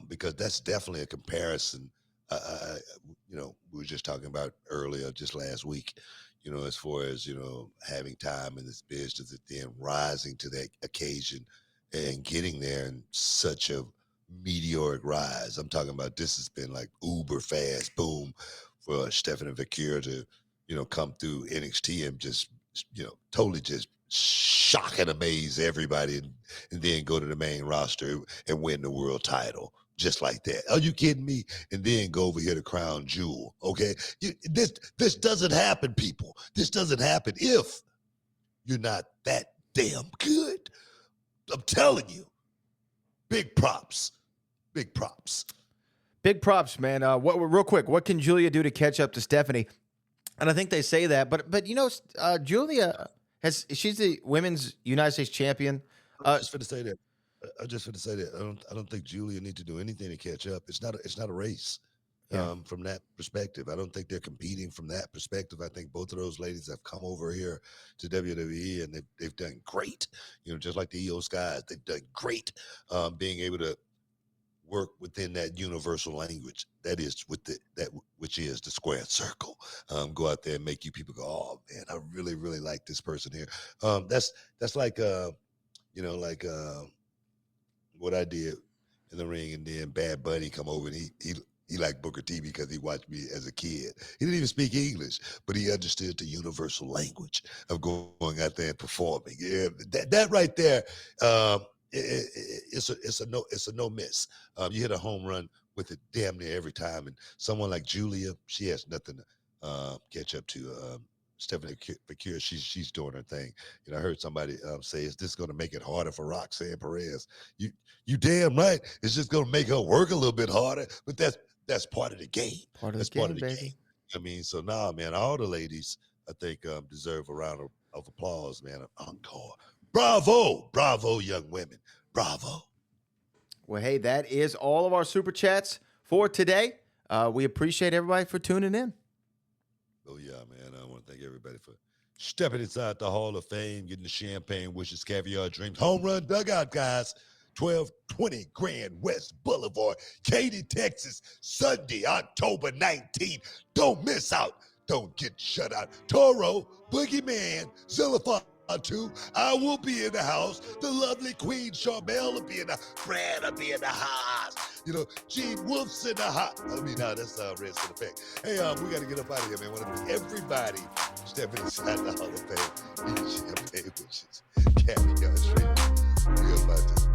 because that's definitely a comparison. We were just talking about earlier, just last week, as far as, having time in this business and then rising to that occasion and getting there in such a meteoric rise. I'm talking about this has been like uber fast boom for Stephanie Vaquera to, come through NXT and just, totally just shock and amaze everybody and then go to the main roster and win the world title just like that. Are you kidding me? And then go over here to Crown Jewel. Okay. This doesn't happen, people. This doesn't happen if you're not that damn good. I'm telling you, big props, man. Real quick, what can Julia do to catch up to Stephanie? And I think they say that, but Julia she's the women's United States champion. I was just going to say that. I don't think Julia needs to do anything to catch up. It's not a race. From that perspective. I don't think they're competing from that perspective. I think both of those ladies have come over here to WWE and they've done great. Just like the EO Skies, they've done great being able to work within that universal language that is which is the square circle. Go out there and make you people go, oh man, I really, really like this person here. That's like what I did in the ring, and then Bad Bunny come over and he liked Booker T because he watched me as a kid. He didn't even speak English, but he understood the universal language of going out there and performing. Yeah, that right there, it's a no miss. You hit a home run with it damn near every time. And someone like Julia, she has nothing to catch up to. Stephanie Vaquera, she's doing her thing. I heard somebody say, "Is this going to make it harder for Roxanne Perez?" You damn right. It's just going to make her work a little bit harder, but that's part of the game. Part of the game. I mean, so now, man, all the ladies, I think, deserve a round of applause, man. An encore. Bravo, young women. Bravo. Well, hey, that is all of our super chats for today. We appreciate everybody for tuning in. Oh, yeah, man. I want to thank everybody for stepping inside the Hall of Fame, getting the champagne wishes, caviar dreams, home run dugout, guys. 1220 Grand West Boulevard, Katy, Texas, Sunday, October 19th. Don't miss out. Don't get shut out. Toro, Boogeyman, Zillafatu, I will be in the house. The lovely Queen Charbel will be in the Brad will be in the house. You know, Gene Wolf's in the house. I mean, no, that's Red Center Effect. Hey, we got to get up out of here, man. I want to thank everybody stepping inside the Hall of Fame. Eat champagne, which is caviar shrimp. We're about to